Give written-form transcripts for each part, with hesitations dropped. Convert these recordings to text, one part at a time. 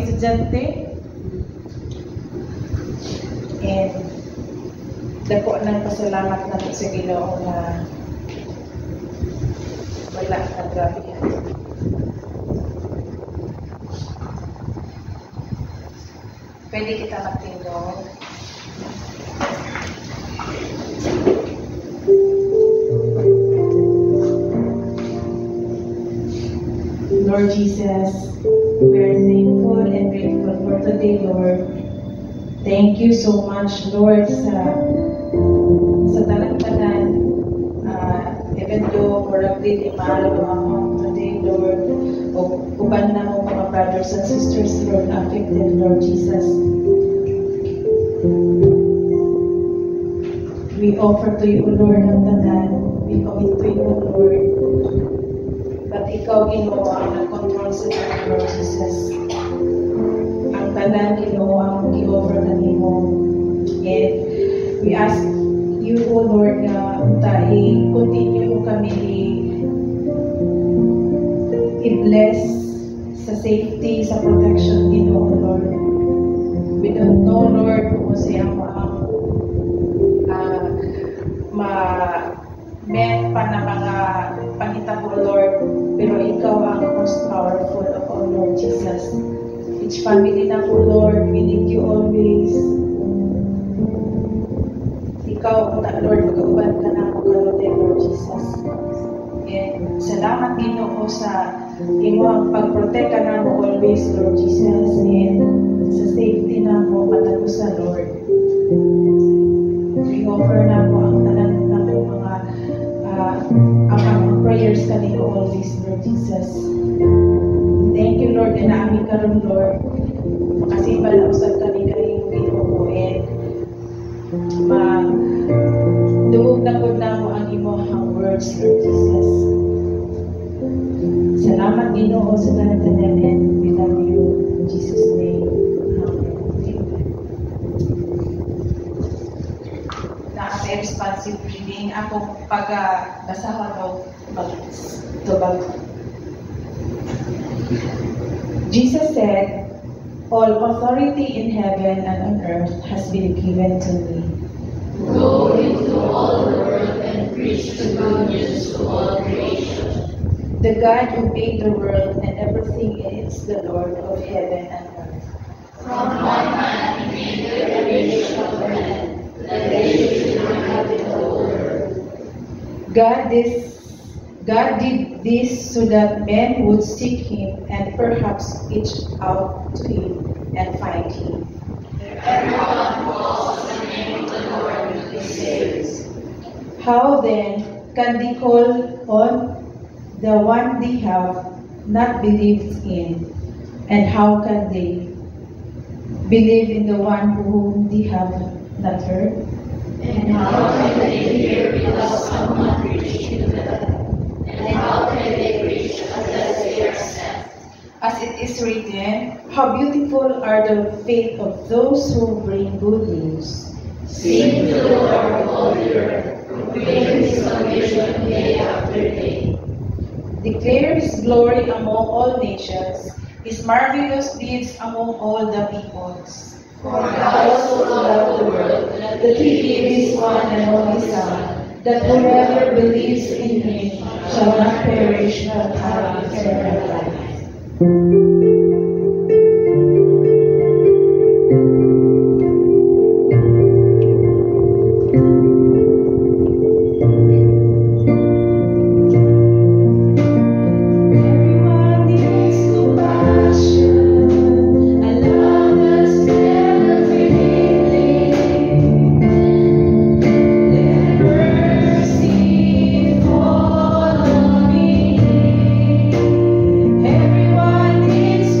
estudyante. And dako ng pasalamat natin sa Ginoo na wala na grabe yan. Pwede kita magtindog. Lord Jesus, we are thankful and grateful for today, Lord. Thank you so much, Lord, sa tanan-tanan. Even though murag di mahal mo today, Lord, o uban na mo mga brothers and sisters, Lord, affected, Lord Jesus. We offer to you, Lord, ang tanan. We commit to you, Lord. But ikaw, Ginoo, ang nag-control sa tanan, Lord Jesus. Ang tanan, Ginoo, ang i-offer na nimo. And we ask you, O Lord, na i-continue mo kami i-bless sa safety, sa protection, Ginoo, Lord. We don't know, Lord, kung siya mo ang ma-met pa na mga panghitabo, Lord, pero ikaw ang most powerful of all, Lord Jesus. Each family na po, Lord, we need you always. Ikaw, Lord, mag-uban ka na ako kalode, Lord Jesus. And salamat Ginoo sa imo ang pag-protect na mo always, Lord Jesus. And sa safety na mo, matagos na, Lord. We offer na mo ang tanan na mo mga ang prayers kanino always, Lord Jesus. Thank you, Lord, na namin karon, Lord. Makasimbal na usap kami kanino Ginoo, and dungog na po na mo ang imong words, Lord Jesus. Salamat Ginoo sa tanan-tanan, and we love you in Jesus' name. Amen. Na responsive reading ako pag-basahan o tubag. Jesus said, "All authority in heaven and on earth has been given to me. Go into all the world and preach the good news to all creation. The God who made the world and everything in it is the Lord of heaven and earth. From one man he made the creation of men, that they should inhabit the whole earth. God did this so that men would seek him and perhaps reach out to him and find him. Everyone who calls the name of the Lord will be saved. How then can they call on the one they have not believed in? And how can they believe in the one whom they have not heard? And how can they hear without someone preaching to them? And how can they preach unless they are sent? As it is written, how beautiful are the feet of those who bring good news. Sing to the Lord of all the earth, proclaim his salvation day after day. Declare his glory among all nations, his marvelous deeds among all the peoples. For God so loved the world that he gave his one and only Son, that whoever believes in him shall not perish but have eternal life. everyone needs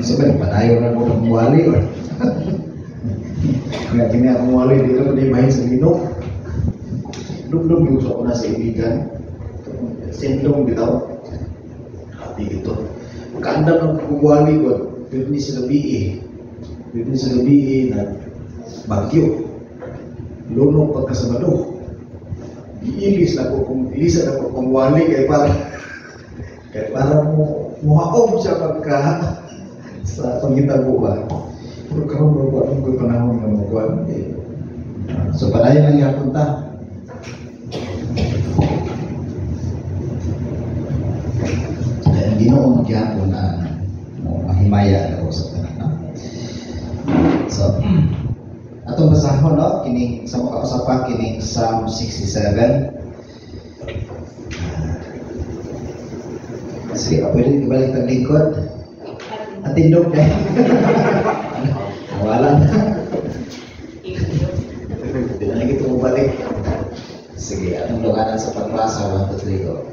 Sabi, panayon na ko ng wali. Kaya kini akong wali, di ka panimahin sa Ginoo. Dugdug yung sa una sa ibigan. Sentong bitaw. Happy ito. Kaandam ng wali ko, pirni sa gabi na bagyo. Lunong pagkasabado. Iilis na ko kung wali kay para mo muhaog siya pagka sa pangitago ba. Pero karon mo ko anong ko'y panahon nga mo kuwan. So padayon lang yapon ta. Ang Ginoo magyapon na mahimaya ako sa tanan. So atong basahon no kini sa mga usapan kini Psalm 67. Sige, pwede ibalik ang lingkod. Atindog na. Wala na. Hindi na lagi ito mabalik. Sige, atong luganan sa pagbasa. 1, 2, 3, go.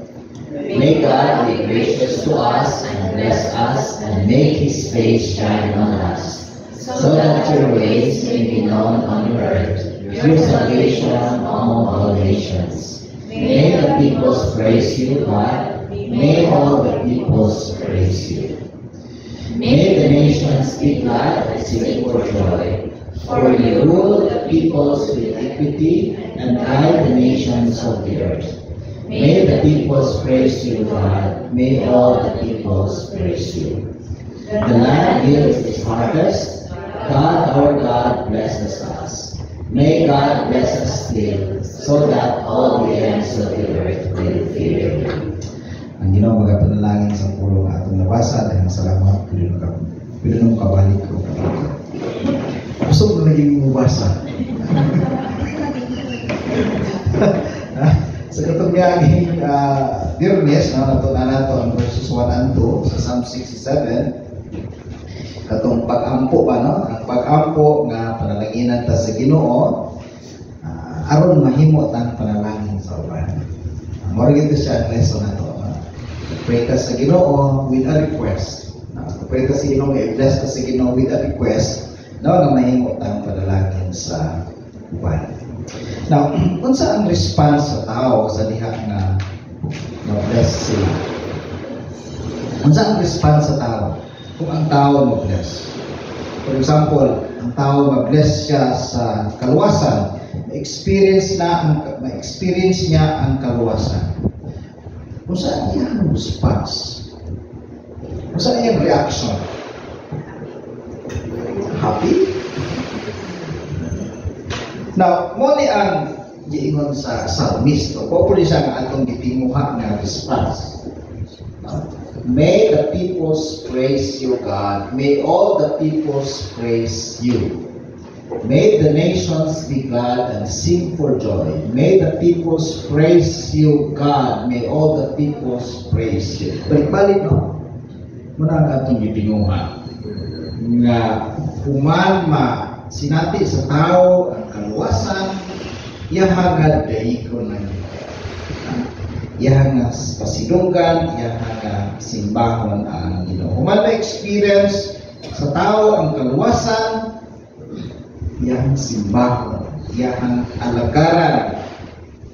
May God be gracious to us and bless us and make His face shine on us, so that your ways may be known on the earth, your salvation among all nations. May the peoples praise you, God. May all the peoples praise you. May the nations be glad and sing for joy. For you rule the peoples with equity and guide the nations of the earth. May the peoples praise you, God. May all the peoples praise you. The land yields its harvest. God, our God, blesses us. May God bless us still, so that all the ends of the earth will fear you. Ang Ginoo magapanalangin sa pulong atong nabasa dahil salamat pwede nung kabalik ko. Gusto mo naging mabasa. Sa katungyaning Biyernes, natunan nato ang verses 1 and 2 sa Psalm 67. Katong pag-ampo ba, no? Ang pag-ampo nga panalanginan ta sa Ginoo aron mahimo tang panalangin sa uban. Mao gito siya ang lesson nato. Pray ka sa Ginoo with a request. Pray ka sa Ginoo, i-bless ka sa Ginoo with a request na mahimo tang panalangin sa uban. Now, unsa ang response sa tao sa diha nga bless sila? Unsa ang response sa tao kung ang tao mag-bless? For example, ang tao mag-bless siya sa kaluwasan, ma-experience niya ang kaluwasan. Unsa ang iyang response? Unsa ang iyang reaction? Happy? Now, mo ni ang giingon sa psalmist, o populi siya nga atong gitinguha nga response. May the peoples praise you, God. May all the peoples praise you. May the nations be glad and sing for joy. May the peoples praise you, God. May all the peoples praise you. Balik-balik, no? Muna ang atong gitinguha nga human sinati sa tao ang kaluwasan, iyahagad daikon na iyahang pasidunggan, iyahang simbahon ang Ginoo. Human ma-experience sa tao ang kaluwasan, iyahang simbahon, iyahang alagaran,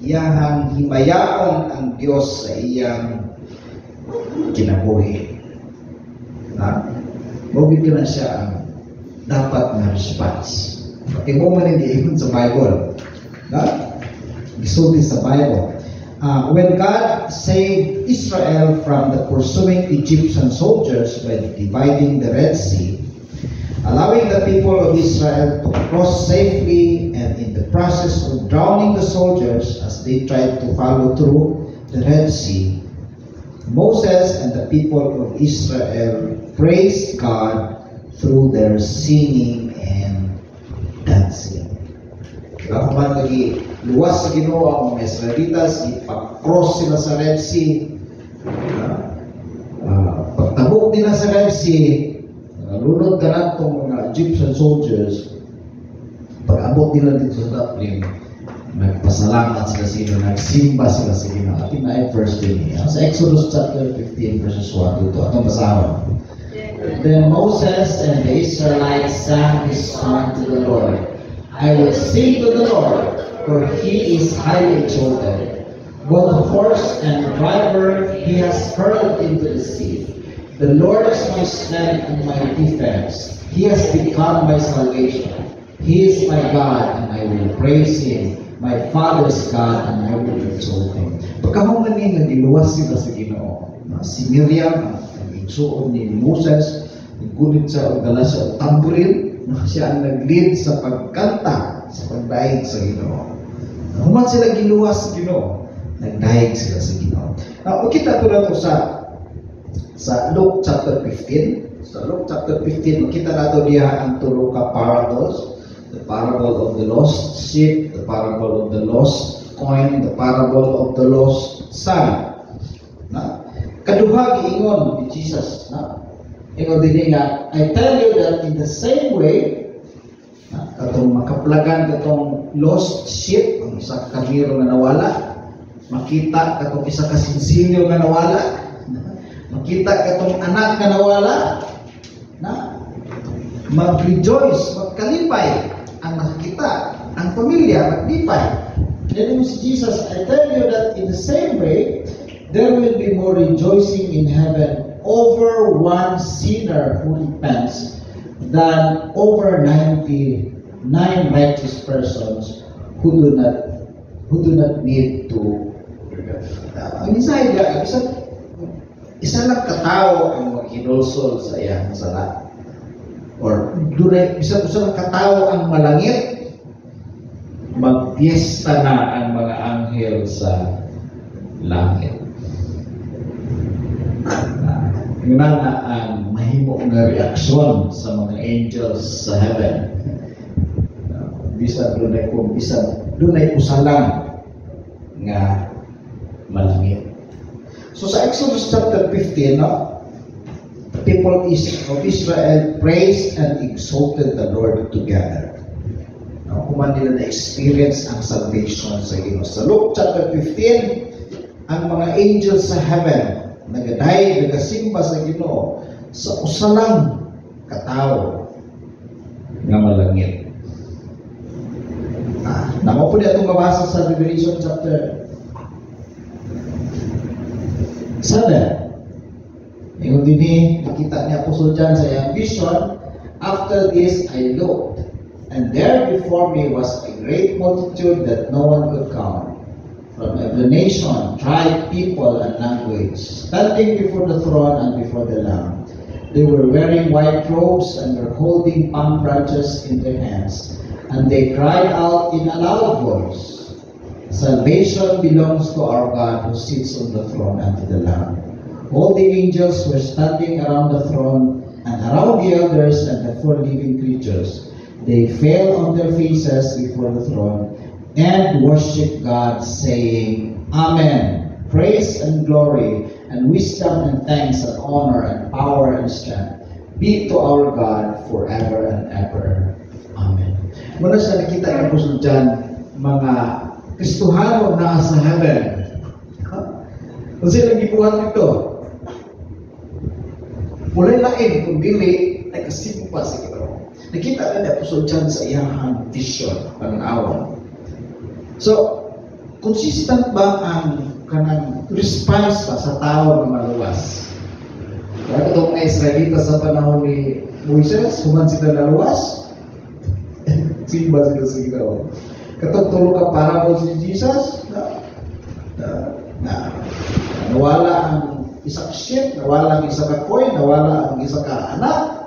iyahang himayaon ang Diyos sa iyang kinabuhi. Mawag na siya ang dapat na response. Okay, mo man hindi sa Bible. Gisulti sa Bible. When God saved Israel from the pursuing Egyptian soldiers by dividing the Red Sea, allowing the people of Israel to cross safely, and in the process of drowning the soldiers as they tried to follow through the Red Sea, Moses and the people of Israel praised God through their singing and dancing. Kaya man lagi luwas sa Ginoo ang mga Israelitas, ipag-cross sila sa Red Sea. Pagtabok nila sa Red Sea, lunod ka na itong mga Egyptian soldiers. Pag-abot nila dito sa Daplim, nagpasalamat sila sa Ginoo, nagsimba sila sa Ginoo. Ating na ay verse din niya. Sa Exodus chapter 15 verses 1 to 2. Atong basahon. Then Moses and the Israelites sang this song to the Lord. I will sing to the Lord, for he is highly exalted. Both horse and driver he has hurled into the sea. The Lord is my strength and my defense. He has become my salvation. He is my God, and I will praise him. My Father's God, and I will exalt him. Pagkahuman niya nga giluwas sila sa Ginoo. Si Miriam ang igsuon ni Moses, naggunit sa dala sa tambourine, siya ang nag-lead sa pagkanta sa pagdaig sa Ginoo. Human sila giluwas sa Ginoo, nagdaig sila sa Ginoo. Makita ko na ito sa Luke chapter 15. Sa Luke chapter 15, makita nato diha ang tulo ka parables. The parable of the lost sheep, the parable of the lost coin, the parable of the lost son. Kaduha giingon ni Jesus. Ingon din nga, I tell you that in the same way, katong makaplagan katong lost sheep, ang isa kamiro nga nawala, makita katong isa kasinsilyo nga nawala, makita katong anak nga nawala, mag-rejoice, magkalipay ang nakikita, ang pamilya, maglipay. Then si Jesus, I tell you that in the same way, there will be more rejoicing in heaven over one sinner who repents than over 99 righteous persons who do not need to repent. Ang isa lang katao ang maghinulsol sa iyang sala. Or bisa lang katao ang malangit, magpiesta na ang mga anghel sa langit. Yun na ang mahimo nga reaksyon sa mga angels sa heaven. Bisa dunay usalang nga malangit. So sa Exodus chapter 15, the people of Israel praised and exalted the Lord together. Kuman nila na-experience ang salvation sa Ginoo. Sa Luke chapter 15, ang mga angels sa heaven nagaday, nagasimba sa Ginoo sa usalang katao nga malangit. Namo po niya itong mabasa sa Revelation chapter 7. Ingon din nakita ni Apostle John sa iyang vision, after this I looked, and there before me was a great multitude that no one could count, from every nation, tribe, people, and language, standing before the throne and before the Lamb. They were wearing white robes and were holding palm branches in their hands, and they cried out in a loud voice, Salvation belongs to our God who sits on the throne and to the Lamb. All the angels were standing around the throne and around the elders and the four living creatures. They fell on their faces before the throne and worshiped God, saying, Amen. Praise and glory and wisdom and thanks and honor and power and strength be to our God forever and ever. Amen. Muna sa nakita ng Apostle John, mga Kristohano na sa heaven. Kung sila gibuhat ito, mulay lain kung dili ay kasimpa sa Ginoo. Nakita na ni Apostle John sa iyang vision, pananawan. So, consistent ba ang kanang response pa sa tao na maluwas? Kaya itong mga Israelita sa panahon ni Moises, human sila naluwas, simba sila sa Ginoo. Katong tulo ka parable si Jesus, nawala ang isang sheep, nawala ang isa ka coin, nawala ang isa ka anak,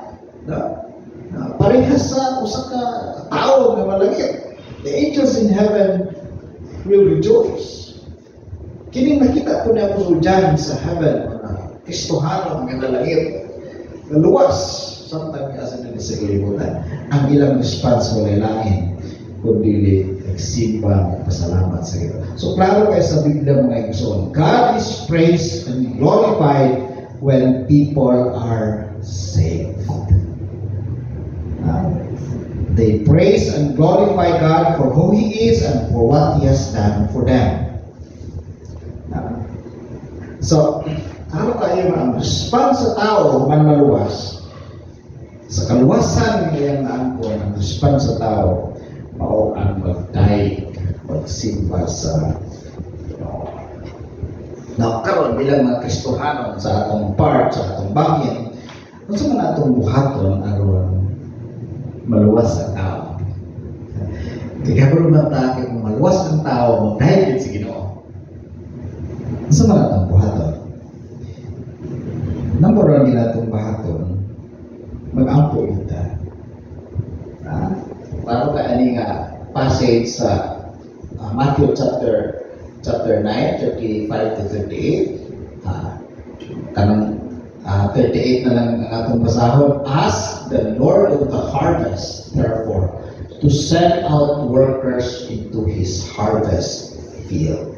parehas sa usa ka tao na malangit. The angels in heaven will rejoice. Kining nakita po na Apostle John sa heaven, Kristohano ang nalangit, naluwas, sometimes asa na sa kalibutan. Ang ilang response wala lain, kundi nagsimba, pasalamat sa iyo. So, klaro kayo sa Biblia mga igsoon, God is praised and glorified when people are saved. They praise and glorify God for who He is and for what He has done for them. So, ano kayo ang response sa tao man maluwas? Sa kaluwasan ngayang naangkon, ang response sa tao, mao ang magdaig, magsimba sa karon bilang mga Kristohanon sa atong part, sa atong bangin, kung sa mga atong buhaton aron maluwas ang tao. Kaya karon mata kay maluwas ang tao, magdaig sa Ginoo. Sa mga atong buhaton. Number 1 nila atong buhaton, mag-ampo ita. Para ka ani nga passage sa Matthew chapter 9, 35 to 38. Kanang 38 na lang ang atong basahon. Ask the Lord of the harvest, therefore, to send out workers into His harvest field.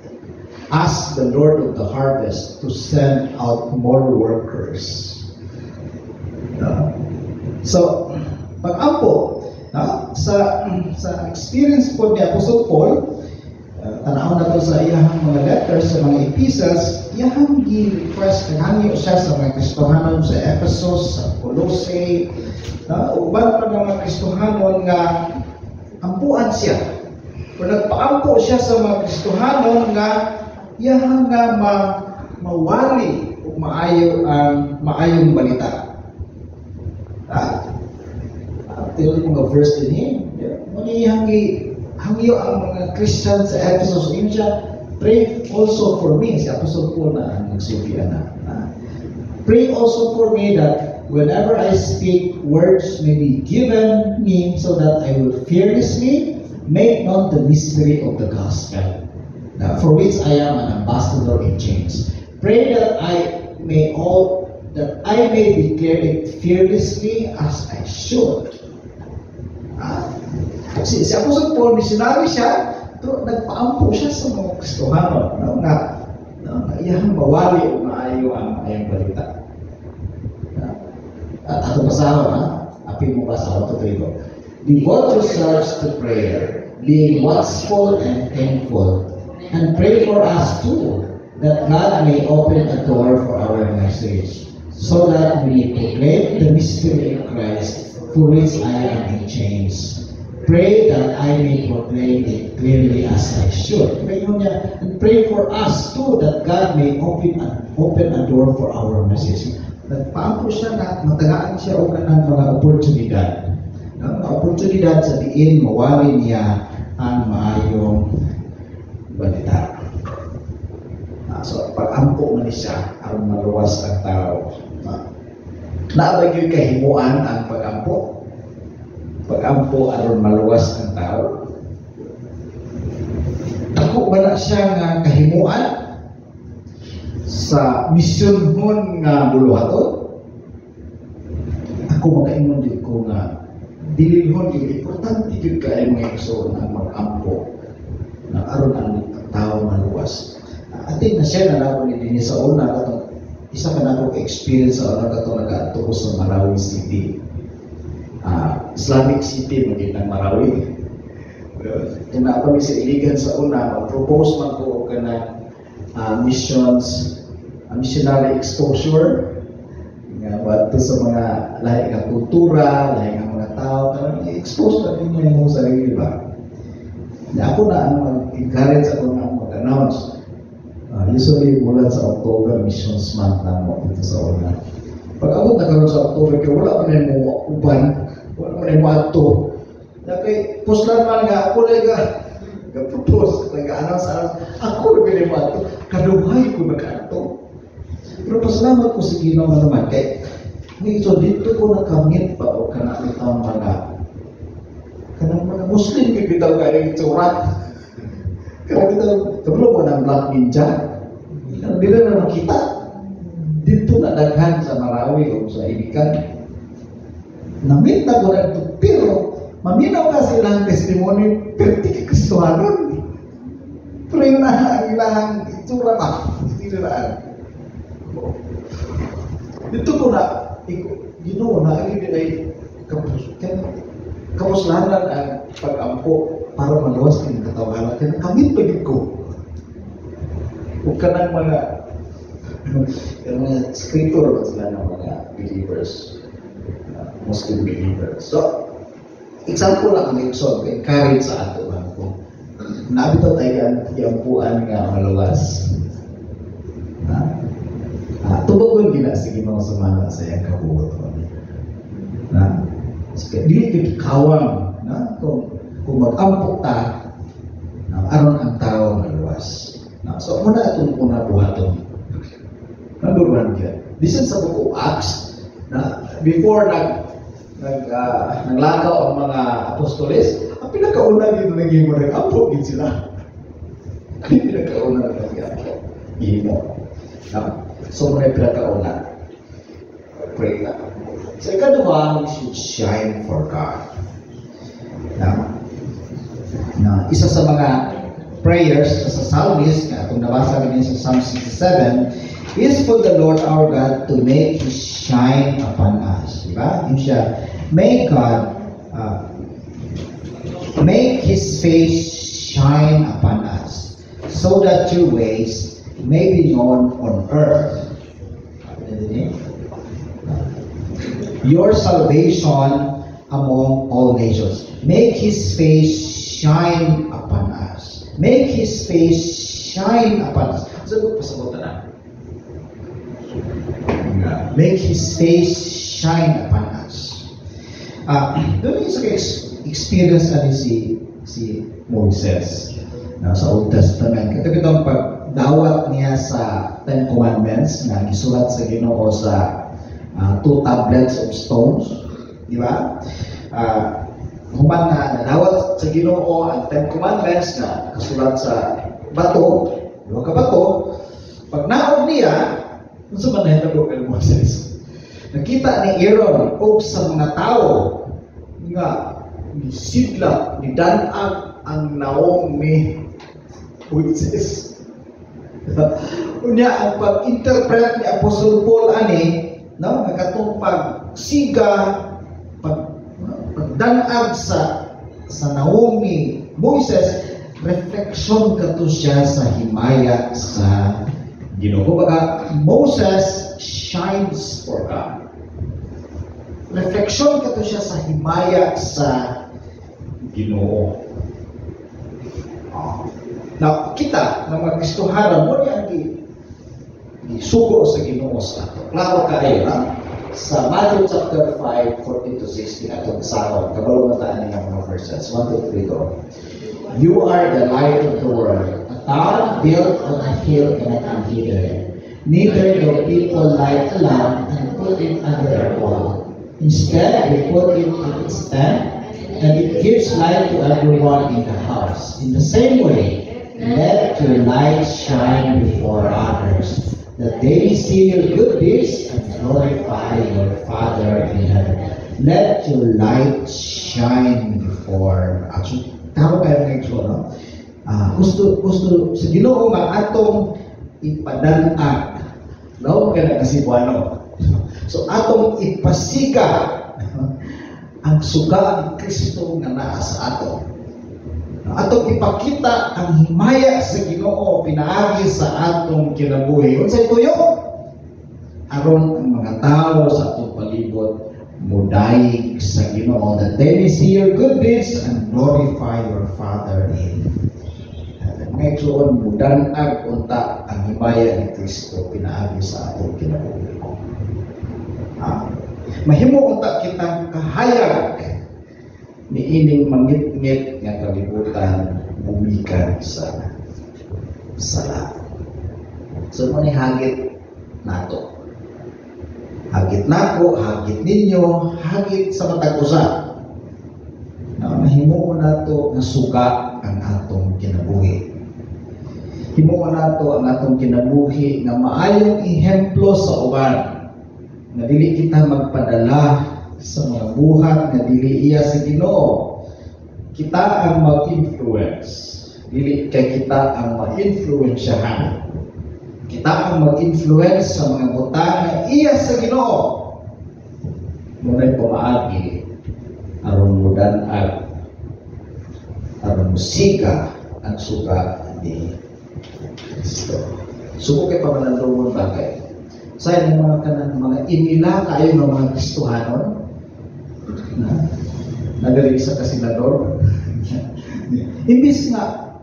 Ask the Lord of the harvest to send out more workers. So, pag-ampo, sa experience po ni Apostle Paul, tanaw na to sa iyahang mga letters, sa mga epistles, iyahang gi-request, nangangyo siya sa mga Kristohanon sa Ephesus, sa Colossae, uban pa ng mga Kristohanon nga ampuan siya. Kung nagpaampo siya sa mga Kristohanon nga iyahang nga mawali o maayong balita. Till mga verse din him. Hangyo ang mga Christians sa Ephesus, India, pray also for me. Si Apostle Paul na ang nagsubian na. Pray also for me that whenever I speak, words may be given me so that I will fearlessly make known the mystery of the gospel, for which I am an ambassador in chains. Pray that I may declare it fearlessly as I should. Si Apostle Paul, missionary siya, nagpaampo siya sa mga Kristohanon na iyang mawali o maayo ang ayang balita. At ato basahon, apin mo basahon ito ito. Devote yourselves to prayer, being watchful and thankful, and pray for us too, that God may open a door for our message, so that we proclaim the mystery of Christ, for which I am in chains. Pray that I may proclaim it clearly as I should. And pray for us too, that God may open a door for our message. Nagpaampo siya na matagaan siya o kanang mga oportunidad. Mga oportunidad sa diin, mawali niya ang maayong balita. So, pag-ampo man siya, ang maluwas ang tao. Naabag yung kahimuan ang pag-ampo. Pag-ampo aron maluwas ang tao. Ako ba na siya nga kahimuan sa misyon hon nga buluhaton? Ako makaingon din ko nga dililhon yung importante yun kayo mga iso na mag-ampo na aron ang tao maluwas. Atin na siya na ako ni din sa una isa ka na ako experience sa una kato nag-ato ko sa Marawi City. Islamic City maging ng Marawi. Kung ako sa iligan sa una, mag-propose man ko ka na missionary exposure nga bato sa mga lahi ng kultura, lahi ng mga tao, karang i-expose na din yung mga sarili ba? Ako na mag-encourage ako na mag-announce. Usually mula sa October, Missions Month na mo dito sa una. Pag-abot na karoon sa October, kaya wala pa na yung uban, wala pa na yung mato. Kaya puslan man nga, ako na nag-propose, nag-announce, ako na yung mato, kaduhay ko nag-ato. Pero pasalamat ko sa Ginoo naman, kaya so dito ko nakamit pa o kanakit ang mga Muslim, bitaw ka yung itsura. Kaya kita, kablo mo ng Black Ninja, hindi na nakita. Dito na daghan sa Marawi o sa Ibikan. Namit na ko na ito, pero maminaw ka silang testimony, pero di ka Kristohanon. Pero yun na ang ilang itsura ba? Hindi na. Dito ko na, Ginoo na, ay kapuslanan ang pag-ampo para maluwas ng katawanan. Kaya kamit pagid ko. Huwag ka ng mga scripture sila ng mga believers. Muslim believers. So, example lang ang Lexon, encourage sa ato man ko. Nabito tayo yampuan nga maluwas. Tubagon gina sa Ginoo sa mana sa iyang kabuoton. Dili gid kawang kung mag-ampok ta aron ang tao maluwas. So muna atong una buhaton. Number one yun. Bisan sa book of Acts, before naglakaw ang mga apostoles, ang pinakauna dito naging mo rin, ampok din sila. Ang pinakauna na nag-ampok. Ihimo. So muna yung pinakauna. Pray na. So ikaduha, we should shine for God. Isa sa mga prayers sa psalmist na itong nabasa namin sa Psalm 67 is for the Lord our God to make His shine upon us. Diba? Yung siya, may God make His face shine upon us so that your ways may be known on earth. Your salvation among all nations. Make His face shine upon us. Make His face shine upon us. Sagot pa sa na. Make His face shine upon us. Doon yung sa experience natin si Moses sa Old Testament. Ito ang pagdawat niya sa Ten Commandments na gisulat sa Ginoo sa 2 tablets of stones. Di ba? Human na nadawat sa Ginoo ang Ten Commandments na kasulat sa bato, diba ka bato, pag naog niya, kung sa manahitabo kay Moses, nakita ni Aaron o sa mga tao nga nisidla, nidanag ang naong ni Moses. Unya, ang pag-interpret ni Apostle Paul ani, nakatong pagsiga, pagdanag sa naong ni Moses, refleksyon kato siya sa himaya sa Ginoo. Kumbaga, Moses shines for God. Refleksyon kato siya sa himaya sa Ginoo. Now, kita na mag-istuharan mo niya sugo sa Ginoo sa ato. Klaro kayo na sa Matthew chapter 5, 14-16 atong sahod. Kabalo na taan niya mga verses. 1-3 to. You are the light of the world. A town built on a hill cannot be hidden. Neither do people light a lamp and put it under a bowl. Instead, they put it on its stand, and it gives light to everyone in the house. In the same way, let your light shine before others, that they may see your good deeds and glorify your Father in heaven. Let your light shine before others. Tama kayo ng ito, no? Gusto sa Ginoo nga atong ipadanag. No? Kaya kasi buwano. So atong ipasiga ang suga ni Kristo nga naa sa ato. Atong ipakita ang himaya sa Ginoo pinaagi sa atong kinabuhi. Unsay tuyo? Aron ang mga tao sa atong palibot mudayeg sa Ginoo, that they may see your good deeds and glorify your Father in heaven. Ngayon, mudanag unta ang himaya ni Kristo pinaagi sa atong kinabuhi. Mahimo unta kitang kahayag ni ining mangit-ngit nga kalibutan bumikan sa sala. So mo ni hagit nato. Hagit nako, hagit ninyo, hagit sa matag usa. Na mahimo nato nga suga ang atong kinabuhi. Himo nato ang atong kinabuhi nga maayong ehemplo sa uban. Nga dili kita magpadala sa mga buhat nga dili iya sa Ginoo. Kita ang mag-influence. Dili kay kita ang ma-influensyahan. Kita ang mag-influence sa mga butang na iya sa Ginoo. Muna'y pamaagi aron mudanag, aron musika ang suga ni Kristo. Suko kay pamalandong bagay. Sa mga kanang mga inila kayo ng mga Kristohanon, Nagaling sa kasenador. Imbis nga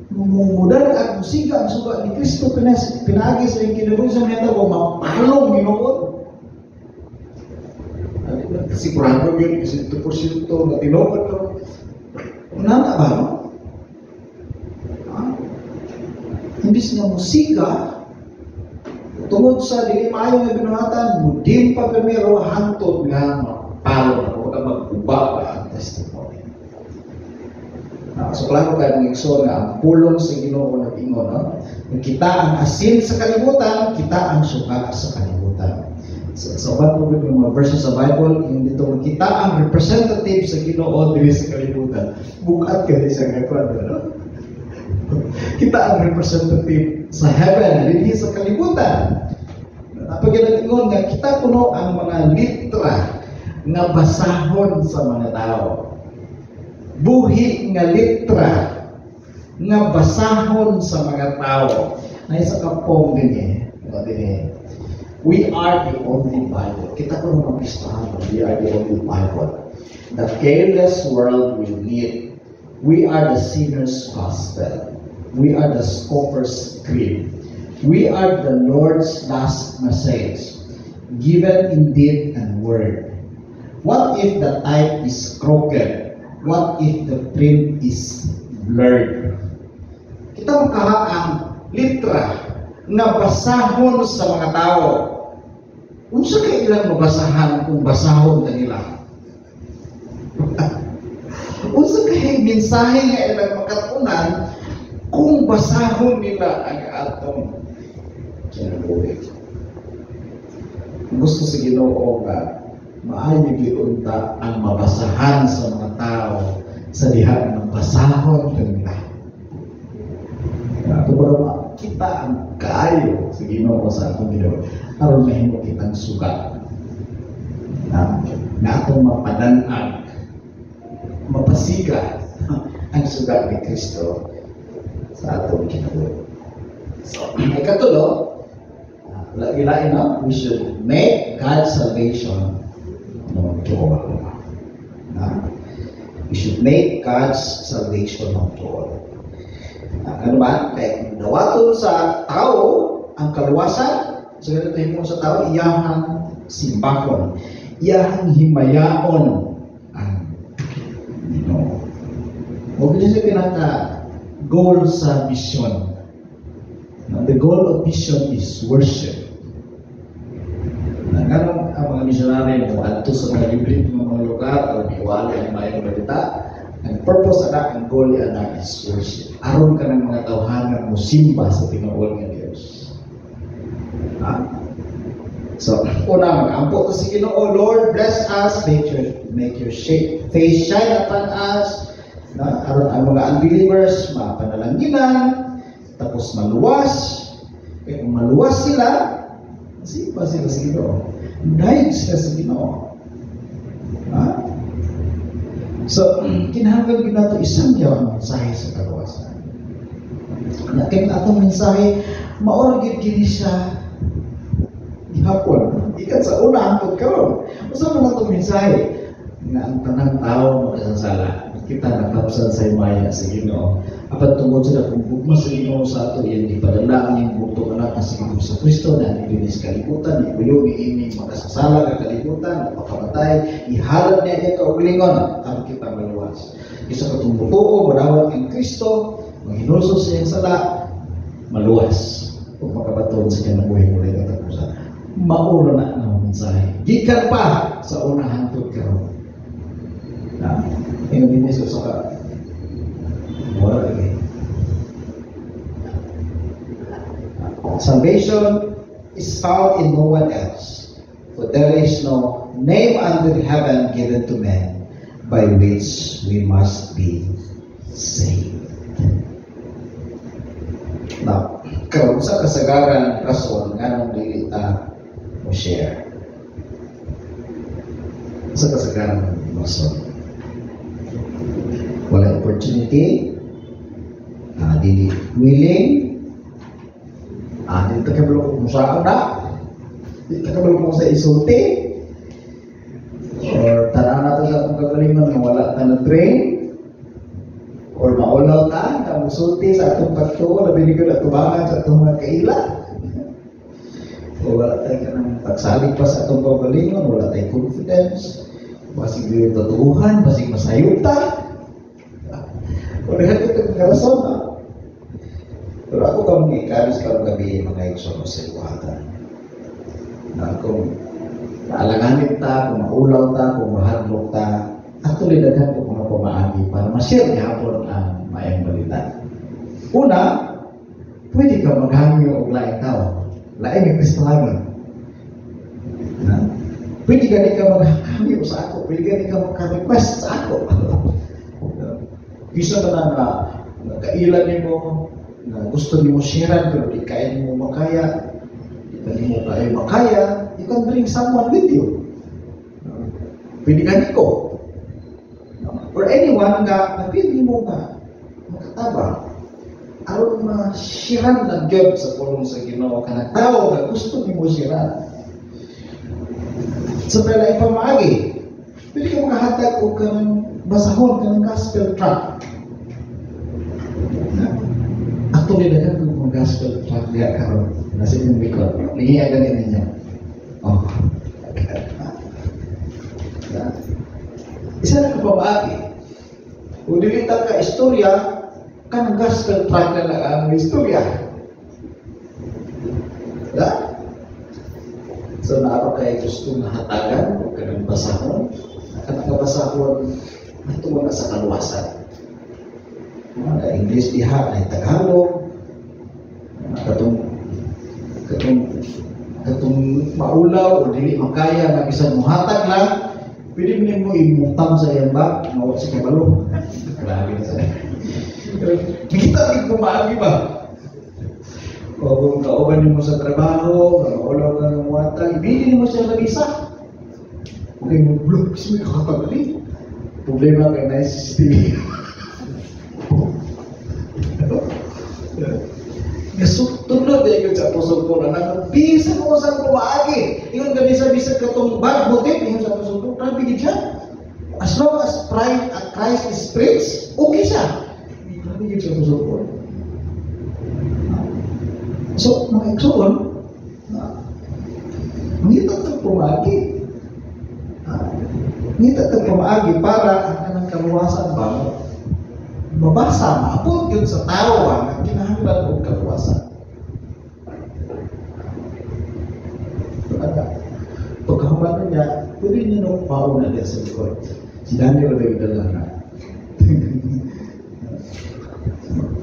mumudar at musiga ang suga ni Kristo pinagi sa yung kinabuhi sa mga tao, mapalong Ginoo. Sigurado yun, kasi 2% na tinawag to. Unana ba, no? Imbis nga musika, tungod sa dili maayo nga binuhatan, mudim pa primero hantod nga mapalong ako ka magkuba ba ang testimony. So klaro kayo ng igsoon nga ang pulong sa Ginoo nag-ingon, no? Kita ang asin sa kalibutan, kita ang suka sa kalibutan. So what po yung mga verses sa Bible, yung dito, kita ang representative sa Ginoo dili sa kalibutan. Bukat ka di sa kalibutan, no? Kita ang representative sa heaven, dili sa kalibutan. Napag ginag-ingon nga, kita puno ang mga litra nga basahon sa mga tao. Buhi nga litra nga basahon sa mga tao. Na isa kapong din we are the only Bible. Kita ko naman pistahan, we are the only Bible. The careless world will need. We are the sinner's gospel. We are the scoffer's creed. We are the Lord's last message, given in deed and word. What if the type is crooked? What if the print is blurred? Kita makahaang litra na basahon sa mga tao. Unsa kay ilang mabasahan kung basahon kanila? Unsa kay mensahe nga ilang makatunan kung basahon nila ang atong kinabuhi? Gusto sa Ginoo nga maayo giunta ang mabasahan sa mga tao sa diha ng basahon kanila. Ato ba kita ang kaayo sa Ginoo sa atong Ginoo aron mahimo kitang sugat na atong mapadan-ag mapasiga ang sugat ni Kristo sa atong kinabuhi. So, ay katulo, lagi-lain na, we should make God's salvation known to all. We should make God's salvation known to all. Ano ba? Kaya nawaton sa tao ang kaluwasan, so ganito mo sa tao, iyahang simbakon, iyahang himayaon ang Ginoo. Huwag niyo siya pinaka-goal sa mission. The goal of mission is worship. Ganun ang mga missionary na adto sa mga libre ng mga lugar o iwala ang mayang balita. Ang purpose ana, ang goal ana is worship. Aron ka ng mga tawhanan mo simba sa tinuod nga Dios. So, una, mag-ampo to si Ginoo, Lord, bless us, make your face shine upon us, aron ang mga unbelievers mapanalanginan, tapos maluwas. Kaya kung maluwas sila, simba sila sa Ginoo. Dahil sila sa Ginoo. So, kinahanglan ko na ito isang ang mensahe sa kaluwasan. Kaya atong mensahe, maorgit gini siya ihapon. Ikat sa una, hantod karon. Masa mo na itong mensahe na ang tanang tao makasasala. Kita nakapsan sa imaya sa Ginoo. Apat tungkol sa kung bugma sa Ginoo sa ato, yan ipadala ang yung butong anak na sa Ginoo sa Kristo na nilinis kalibutan, ikuyo ni ini makasasala ka kalibutan, napakamatay, ihalad niya niya kaugalingon, ang kita maluwas. Isa ka tumbutuo, marawat ang Kristo, maghinulso sa iyang sala, maluwas. Kung makabaton sa kinabuhi muli katapusan. Mauna na ang mensahe. Gikan pa sa unahan to karon. Yung dinis ko sa wala lagi. Salvation is found in no one else, for there is no name under heaven given to men by which we must be saved. Now, karon sa kasagaran rason nganong dili ta mo share. Sa kasagaran rason. Wala opportunity, dili willing, dili ta kabalo kung saan na, dili ta kabalo kung sa isulti, or tanan na na train or maulaw ta na musulti sa atong pagtuo na binigyan at tubangan sa atong mga kaila. O wala tayo ka ng pagsalig pa sa atong pagalingon, wala tayong confidence, basig yung tatuhan, basig masayot ta. O lahat ito kagarason na. Pero ako kang ikaris ka gabi mga ikson sa iwatan. Na kung naalanganin ta, kung maulaw ta, kung mahadlok ta, at tulidagan ko mga pamaagi para ma-share hapon ang maayong balita. Una, pwede ka maghangyo og laing tao. Laing yung Kristohanon. Pwede ka maghangyo sa ako. Pwede ka magka-request sa ako. Bisa ka na kailan mo na gusto mo share pero di kaya mo makaya. Di mo kaya makaya, you can bring someone with you. Pwede ka niko. Or anyone na napili mo nga makataba. Aron ma-shiran ng job sa pulong sa Ginoo ka na tao na gusto mo shiran. Sa pala ipamagi, pwede ka makahatag o kanang basahon, kanang gospel track. Actually, na ka kung gospel track niya karon nasa inyong likod. Nangyaya ganyan ninyo. Oh. Isa na kapamagi. Kung dilitan ka istorya, kanang gospel track na lang ang istorya. Diba? So, naaro kayo gusto na hatagan o kanang basahon. Kanang basahon, ito mo na sa kaluwasan. Na English diha, na Tagalog, katong maulaw o dili makaya na isang muhatag lang, pwede mo imutang sa iyang bag, mawag sa kabalo. Grabe na sa'yo. Kita rin pumaagi ba? O kung kauban mo sa trabaho, maulaw ka ng muhatag, ibigin mo siya ng isa. Okay mo, blok, kasi may kakapagaling. Problema kay na SCTV. Tunod na yun sa puso ko na bisa mo sa kumaagi. Yun ka bisa-bisa katong bag butit, yun sa puso ko, grabe din siya. As long as Christ is preached, okay siya. Grabe din sa puso ko. So, mga iksoon, ngitat ang pumaagi. Ngitat ang pumaagi para ang kanang kaluwasan ba mabasa, maapot yun sa tao ang kinahanglan ng kaluwasan. Pagkahuman niya, pwede niya nung pauna niya sa likod. Si Daniel na yung dala na.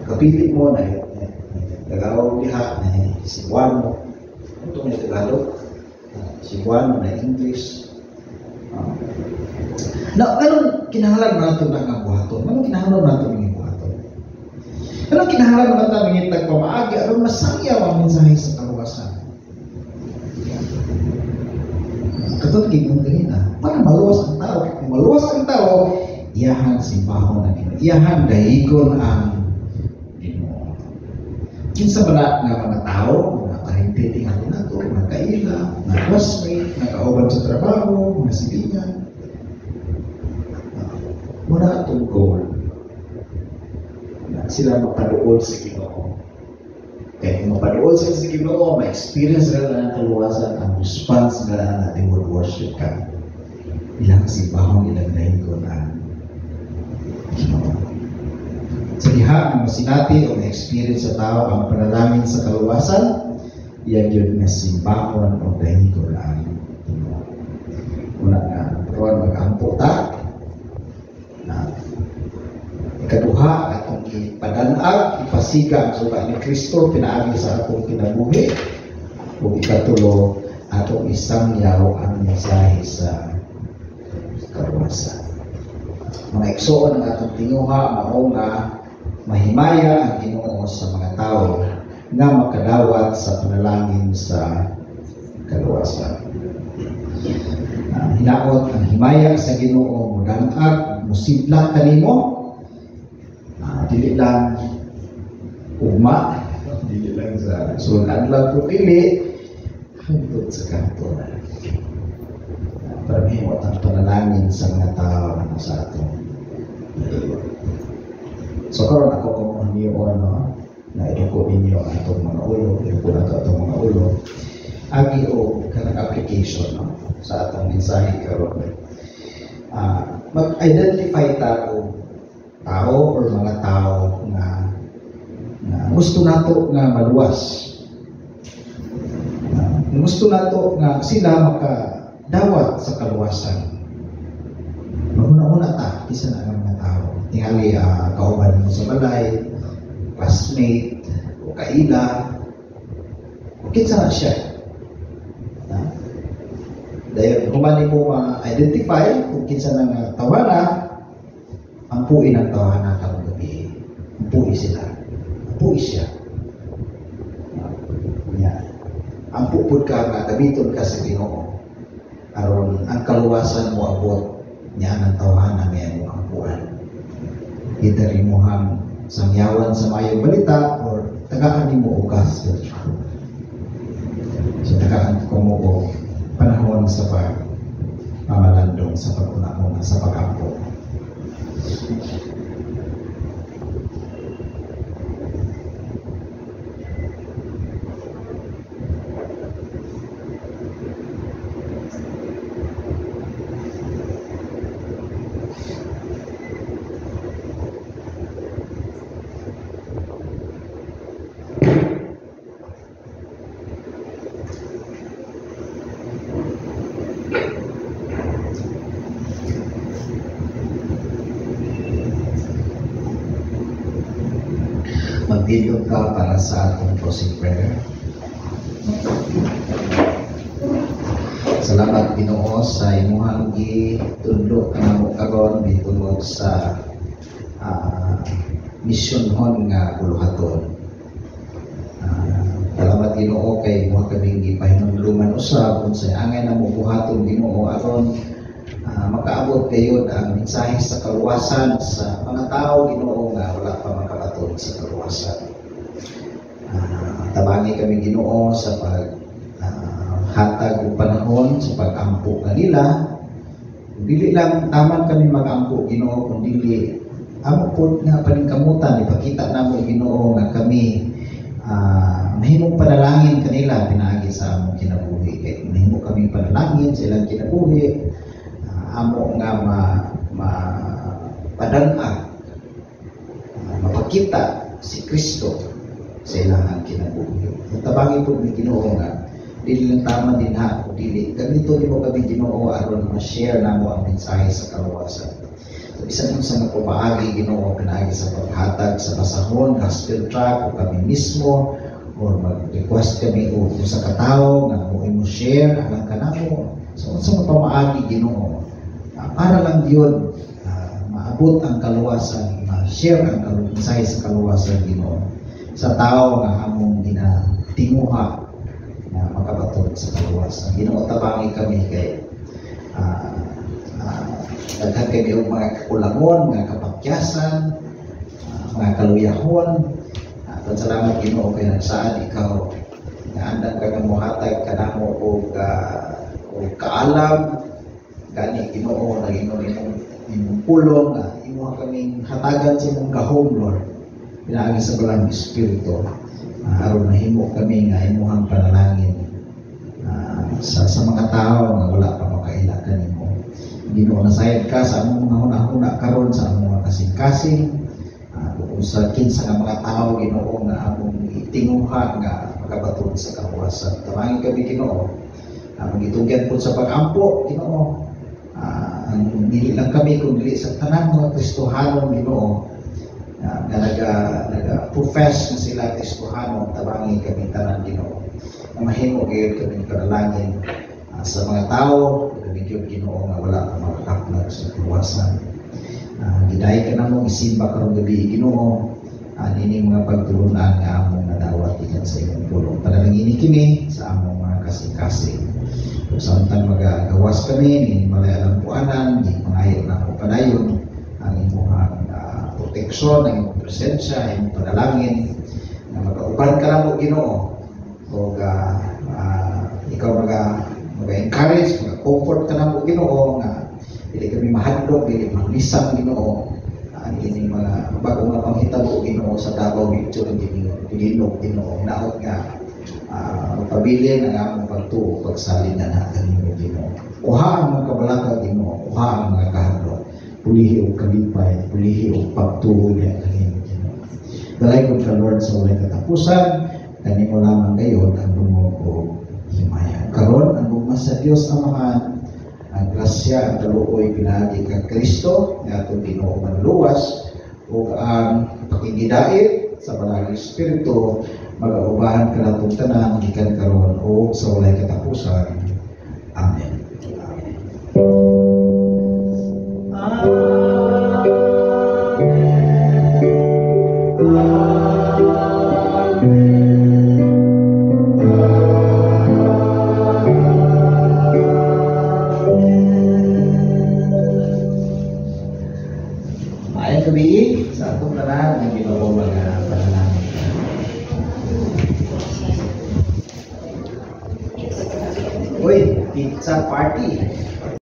Kapili mo na yun. Tagalog diha na si Juan mo. Ito may Tagalog. Si Juan na English. Na, anong kinahanglan natin ng buhaton? Anong kinahanglan natin ng buhaton? Anong kinahanglan natin ng ngitag pamaagi? Anong masaya ang mensahe sa kaluwasan? Katulad kayong ganyan para maluwas ang tao. Kung maluwas ang tao, iyahan simbahon na Ginoo. Iyahan dahigon ang Ginoo. Kinsa ba na mga tao, mga kahintiting ano na ito, mga kaila, mga classmate, mga kauban sa trabaho, mga silingan. Muna itong goal na sila mapaduol sa Ginoo. Kaya kung mapaduol sila sa Ginoo, ma-experience nila ng kaluwasan, ang response nila na they would worship ka. Ilang simbahon, ilang dahigon ang Ginoo. Sa diha, ang masinati o na-experience sa tao ang panalangin sa kaluwasan, yan yun na simbahon o dahigon ang Ginoo. Una nga, karon mag-ampo ta, ikaduha atong ipadanag, ipasiga ang suga ni Kristo pinaagi sa atong kinabuhi, ug ikatulo atong isangyaw ang mensahe sa kaluwasan. Mga igsoon ang atong tinguha mao nga mahimaya ang Ginoo sa mga tao nga makadawat sa panalangin sa kaluwasan. Hinaot ang himaya sa Ginoo mudanag musibla kanimo. Dili lang ugma, dili lang sa sunan lang kung dili hangtod sa kanto na para mahimot ang panalangin sa mga tao sa ato So karon ako kung niyo no na iduko ninyo ang atong mga ulo, iduko na atong mga ulo. Agi o kanang application no sa atong mensahe karon. Mag-identify tayo or mga tao na gusto nato nga maluwas. Gusto nato nga sila makadawat sa kaluwasan. Una-una ta, isa na ang mga tao. Tingali kauban mo sa balay, classmate, o kaila, o kinsa na siya. Dahil kumani mo identify kung kinsa na tawana, ampuin ang tawana karong gabi. Ampuin sila. Ampuin siya. Ampupod ka nga, gamiton ka sa Ginoo. Aron ang kaluwasan mo abot niya ng tawanan ngayon mo ampuan. Either mo hang sangyawan sa mayong balita or tagaan mo ugas. So tagaan ko mo o panahon sa pamalandong sa pagkuna mo sa pag-ampo. Mag-video ka para sa atong closing prayer. Salamat Ginoo sa imuhang gitudlo kanamo karon bitungod sa misyonhon nga buluhaton. Salamat Ginoo kay mo kaming gipahinumduman usab unsay angay namo buhaton Ginoo aron makaabot kayo ang mensahe sa kaluwasan sa mga tao Ginoo nga wala pa makabaton sa kaluwasan. Tabangi kami Ginoo sa hatag og panahon sa pag-ampo kanila. Dili lang taman kami mag-ampo Ginoo kundi amo pod nga paningkamutan ipakita namo Ginoo nga kami mahimong panalangin kanila pinaagi sa among kinabuhi. Kay mahimo kami panalangin sa ilang kinabuhi amo nga mapadang-ag mapakita si Kristo sa ilang kinabuhi. Tabangi po ni Ginoo nga dili lang tama din ha dili ganito di mo kami Ginoo aron ma-share namo ang mensahe sa kaluwasan. So bisan unsa nga paagi Ginoo pinaagi sa paghatag sa basahon, gospel tract o kami mismo or mag-request kami o sa katawo nga mo share alang kanamo. So unsa nga pamaagi Ginoo para lang yun maabot ang kaluwasan, ma-share ang mensahe sa kaluwasan Ginoo sa tao nga among ginatinguha na makabaton sa kaluwasan. Ginoo tabangi kami kay daghan kami og mga kakulangon, mga kapakyasan, mga kaluyahon. Salamat Ginoo kay nagsaad ikaw nga andam ka nga mohatag kanamo og kaalam gani Ginoo na imong pulong nga imo kaming hatagan sa imong gahom Lord pinaagi sa balang espiritu aron mahimo kami nga imong panalangin sa mga tao nga wala pa makaila kanimo. Ginoo nasayad ka sa among mga hunahuna karon sa among mga kasing-kasing kung sa kinsa nga mga tao Ginoo nga among itinguha nga makabaton sa kaluwasan. Tabangi kami Ginoo among gitugyan po sa pag-ampo Ginoo. Dili lang kami kundi sa tanan mga Kristohanon Ginoo na naga-profess na sila Kristohanon. Tabangi kami tanan Ginoo na mahimo gyud kami panalangin sa mga tao gyud Ginoo nga wala pa makakaplag sa kaluwasan. Giday ka namo isimba karong gabi Ginoo ini mga pagtulunan nga among nadawat ikan sa imong pulong. Panalangin kini sa among mga kasing-kasing. Kung samtang magagawas kami ni malayalang puanan, di pangayo na ako padayon ang imong proteksyon, ang imong presensya, ang imong panalangin na magauban ka na mo Ginoo o ikaw mag-encourage, mag-comfort ka na mo Ginoo nga dili kami mahadlok, dili manglisang Ginoo ang ining mga bago nga panghitabo Ginoo sa Davao Picture Ginoo naot nga pabilin ang among pagtuo pagsalin na kanimo Ginoo. Uha ang mga kabalaka Ginoo, uha ang mga kahadlok, pulihi og kalipay, pulihi og pagtuo niya kanimo Ginoo. Dalay ko ka Lord sa walay katapusan, kanimo lamang gayon ang dungog o himaya. Karon ang bugma sa Dios Amahan, ang grasya ang kaluoy pinagi kang Kristo nga atong Ginoo manluwas ug ang pakigidait sa Banal Espiritu mag-aubahan ka natong tanan gikan karon o sa walay katapusan. Amen. Maayong gabi sa atong tanan ang Ginoo mga panalangin. Uy, pizza party.